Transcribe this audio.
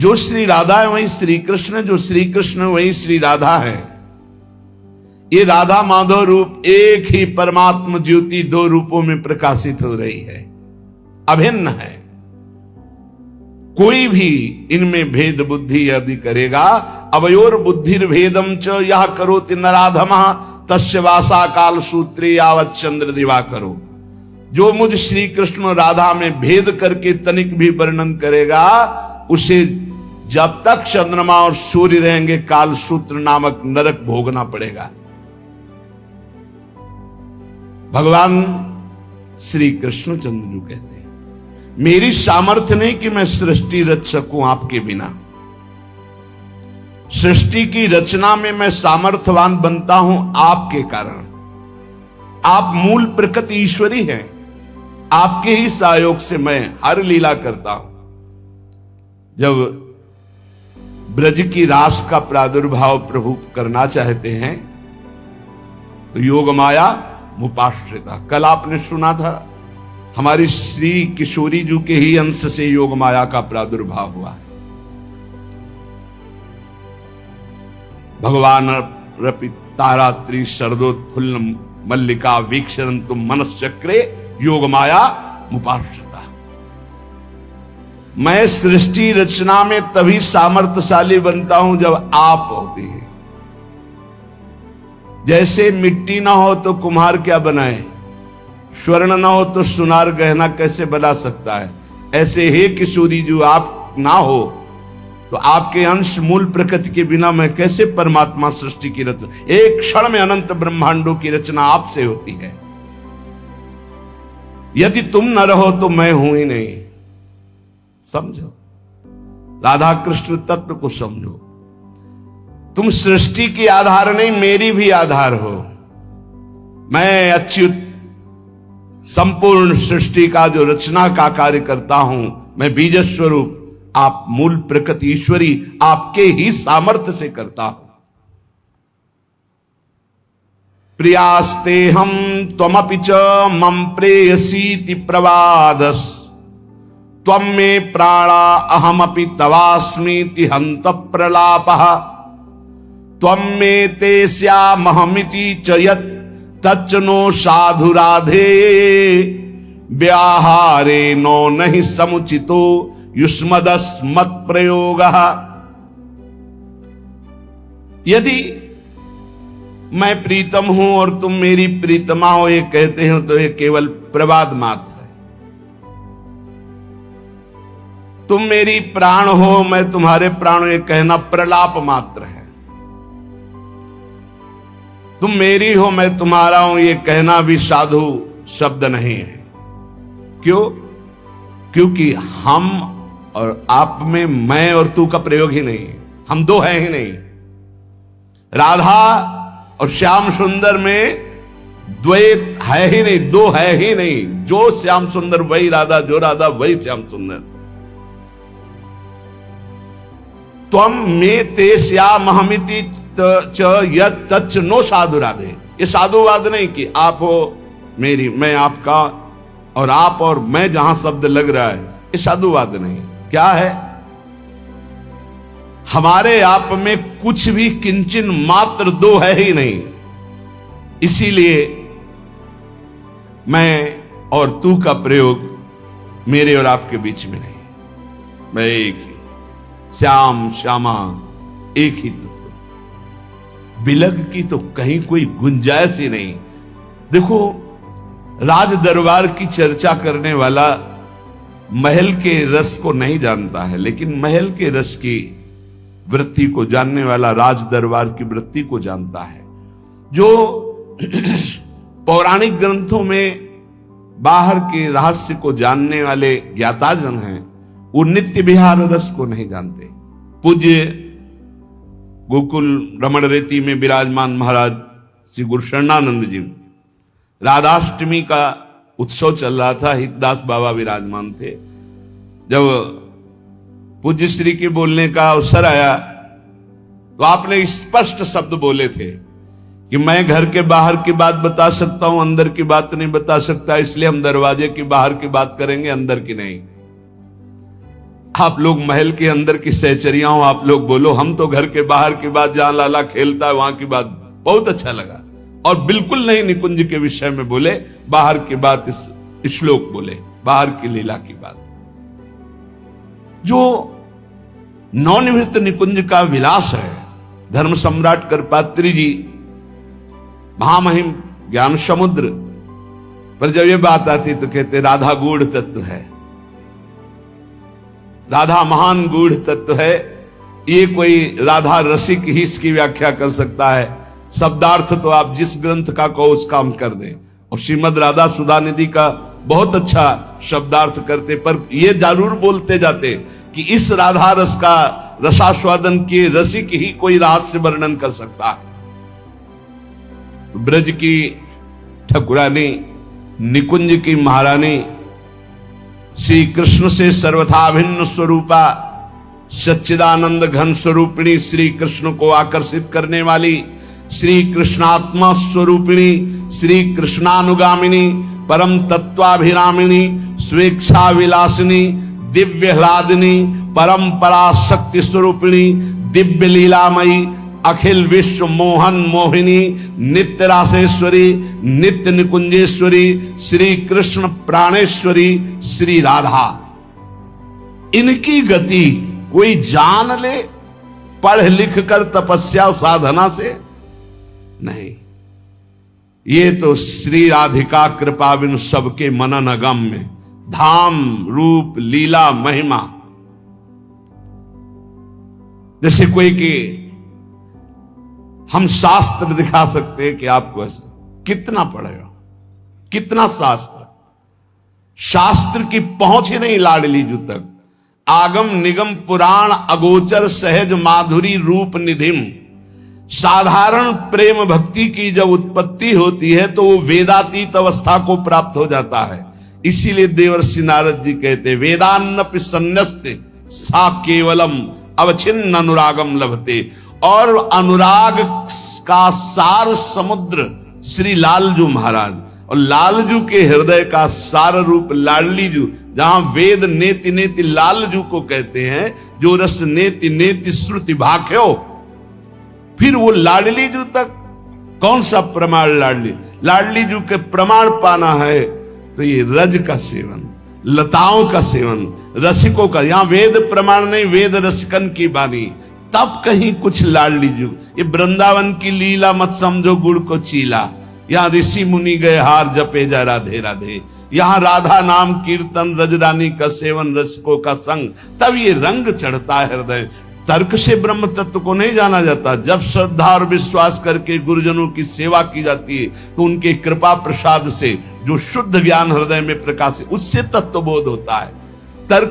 जो श्री राधा है वही श्री कृष्ण, जो श्री कृष्ण वही श्री राधा है। ये राधा माधव रूप एक ही परमात्म ज्योति दो रूपों में प्रकाशित हो रही है, अभिन्न है। कोई भी इनमें भेद बुद्धि यदि करेगा, अवयोर बुद्धिर भेदम च यह करोति नराधमा तस्य वासा काल सूत्रे यावत् चंद्र दिवा करो। जो मुझ श्री कृष्ण राधा में भेद करके तनिक भी वर्णन करेगा, उसे जब तक चंद्रमा और सूर्य रहेंगे काल सूत्र नामक नरक भोगना पड़ेगा। भगवान श्री कृष्ण चंद्र कहते हैं, मेरी सामर्थ्य नहीं कि मैं सृष्टि रच सकूं आपके बिना। सृष्टि की रचना में मैं सामर्थ्यवान बनता हूं आपके कारण। आप मूल प्रकृति ईश्वरी हैं, आपके ही सहयोग से मैं हर लीला करता हूं। जब ब्रज की रास का प्रादुर्भाव प्रभु करना चाहते हैं तो योग माया मुपाश्रिता, कल आपने सुना था, हमारी श्री किशोरी जी के ही अंश से योग माया का प्रादुर्भाव हुआ है। भगवान रपि तारात्रि शरदोत्फुल्ल मल्लिका वीक्षरन्तु मनश्चक्रे योग माया मुपाश्रिता। मैं सृष्टि रचना में तभी सामर्थ्यशाली बनता हूं जब आप होते हैं। जैसे मिट्टी ना हो तो कुम्हार क्या बनाए, स्वर्ण ना हो तो सुनार गहना कैसे बना सकता है, ऐसे हे किशोरी जो आप ना हो तो आपके अंश मूल प्रकृति के बिना मैं कैसे परमात्मा सृष्टि की रचना, एक क्षण में अनंत ब्रह्मांडों की रचना आपसे होती है। यदि तुम न रहो तो मैं हूं ही नहीं। समझो, राधा कृष्ण तत्व को समझो। तुम सृष्टि की आधार नहीं, मेरी भी आधार हो। मैं अच्युत संपूर्ण सृष्टि का जो रचना का कार्य करता हूं, मैं बीज स्वरूप, आप मूल प्रकृति ईश्वरी आपके ही सामर्थ्य से करता हूं। प्रियास्ते हम त्वमपि च मम प्रेयसीति प्रवादस त्वं मे प्राणा अहमपि तवास्मीति हंत प्रलापः त्वं मे ते स्यामहमिति च यत् तच्च नो साधु राधे व्याहारे नो नहि समुचितो युष्मदस्मत् प्रयोगः। यदि मैं प्रीतम हूं और तुम मेरी प्रीतमा हो ये कहते हो तो ये केवल प्रवाद मात्र है। तुम मेरी प्राण हो, मैं तुम्हारे प्राण, ये कहना प्रलाप मात्र है। तुम मेरी हो, मैं तुम्हारा हूं, ये कहना भी साधु शब्द नहीं है। क्यों? क्योंकि हम और आप में मैं और तू का प्रयोग ही नहीं है, हम दो हैं ही नहीं। राधा और श्याम सुंदर में द्वैत है ही नहीं, दो है ही नहीं। जो श्याम सुंदर वही राधा, जो राधा वही श्याम सुंदर। त्वं मे ते स्यामहमिति च यत् तच्च नो साधु राधे। ये साधुवाद नहीं कि आप हो मेरी, मैं आपका, और आप और मैं जहां शब्द लग रहा है, ये साधुवाद नहीं। क्या है? हमारे आप में कुछ भी किंचन मात्र दो है ही नहीं। इसीलिए मैं और तू का प्रयोग मेरे और आपके बीच में नहीं। मैं एक ही, श्याम श्यामा एक ही तत्व। विलग की तो कहीं कोई गुंजाइश ही नहीं। देखो, राज दरबार की चर्चा करने वाला महल के रस को नहीं जानता है, लेकिन महल के रस की वृत्ति को जानने वाला राज दरबार की वृत्ति को जानता है। जो पौराणिक ग्रंथों में बाहर के रहस्य को जानने वाले ज्ञाताजन हैं, वो नित्य विहार रस को नहीं जानते। पूज्य गोकुल रमण रेती में विराजमान महाराज श्री गुरु शरणानंद जी, राधाष्टमी का उत्सव चल रहा था, हितदास बाबा विराजमान थे। जब पूज्य श्री के बोलने का अवसर आया तो आपने स्पष्ट शब्द बोले थे कि मैं घर के बाहर की बात बता सकता हूं, अंदर की बात नहीं बता सकता, इसलिए हम दरवाजे की बाहर की बात करेंगे, अंदर की नहीं। आप लोग महल के अंदर की सहचरियां हो, आप लोग बोलो, हम तो घर के बाहर की बात, जहां लाला खेलता है वहां की बात बहुत अच्छा लगा। और बिल्कुल नहीं निकुंज के विषय में बोले, बाहर की बात, इस श्लोक बोले, बाहर की लीला की बात। जो नवनिवृत्त निकुंज का विलास है, धर्म सम्राट करपात्री जी महामहिम ज्ञान समुद्र पर जब ये बात आती तो कहते राधा गूढ़ तत्व है, राधा महान गूढ़ तत्व है। ये कोई राधा रसिक ही इसकी व्याख्या कर सकता है, शब्दार्थ तो आप जिस ग्रंथ का कहो उसका हम कर दें। और श्रीमद राधा सुधा निधि का बहुत अच्छा शब्दार्थ करते, पर ये जरूर बोलते जाते कि इस राधा रस का रसास्वादन किए रसिक ही कोई रहस्य वर्णन कर सकता है। ब्रज की ठकुरानी, निकुंज की महारानी, श्री कृष्ण से सर्वथा भिन्न स्वरूपा, सच्चिदानंद घन स्वरूपिणी, श्री कृष्ण को आकर्षित करने वाली, श्री कृष्णात्मा स्वरूपिणी, श्री कृष्णानुगामिनी, परम तत्वाभिरामिणी, स्वेच्छा विलासिनी, दिव्य ह्लादिनी, परंपरा शक्ति स्वरूपिणी, दिव्य लीलामयी, अखिल विश्व मोहन मोहिनी, नित्य रासेश्वरी, नित्य निकुंजेश्वरी, श्री कृष्ण प्राणेश्वरी, श्री राधा। इनकी गति कोई जान ले पढ़ लिख कर तपस्या साधना से नहीं, ये तो श्री राधिका कृपा बिन सबके मनन अगम्य, धाम रूप लीला महिमा। जैसे कोई कि हम शास्त्र दिखा सकते हैं कि आपको ऐसा कितना पढ़ेगा, कितना शास्त्र, शास्त्र की पहुंच ही नहीं लाडली जू तक। आगम निगम पुराण अगोचर सहज माधुरी रूप निधिम। साधारण प्रेम भक्ति की जब उत्पत्ति होती है तो वो वेदातीत अवस्था को प्राप्त हो जाता है। इसीलिए देवर्षि नारद जी कहते वेदान्नपि सन्न्यस्ते सा केवलम अवच्छिन्न अनुरागम लभते। और अनुराग का सार समुद्र श्री लालजू महाराज, और लालजू के हृदय का सार रूप लाडली जू, जहां वेद नेति नेति लालजू को कहते हैं, जो रस नेति नेति श्रुति भाख्यो। फिर वो लाडली जू तक कौन सा प्रमाण, लाडली जू के प्रमाण पाना है तो ये रज का सेवन, लताओं का सेवन, रसिकों का। यहां वेद प्रमाण नहीं, वेद रसिकन की बानी, तब कहीं कुछ लाडली जू। ये वृंदावन की लीला मत समझो गुड़ को चीला, यहां ऋषि मुनि गए हार जपे जा राधे राधे। यहां राधा नाम कीर्तन, रजरानी का सेवन, रसिकों का संग, तब ये रंग चढ़ता है हृदय। तर्क से ब्रह्म तत्व को नहीं जाना जाता। जब श्रद्धा और विश्वास करके गुरुजनों की सेवा की जाती है तो उनके कृपा प्रसाद से जो शुद्ध ज्ञान हृदय में प्रकाशित, उससे तत्वबोध होता है। तर्क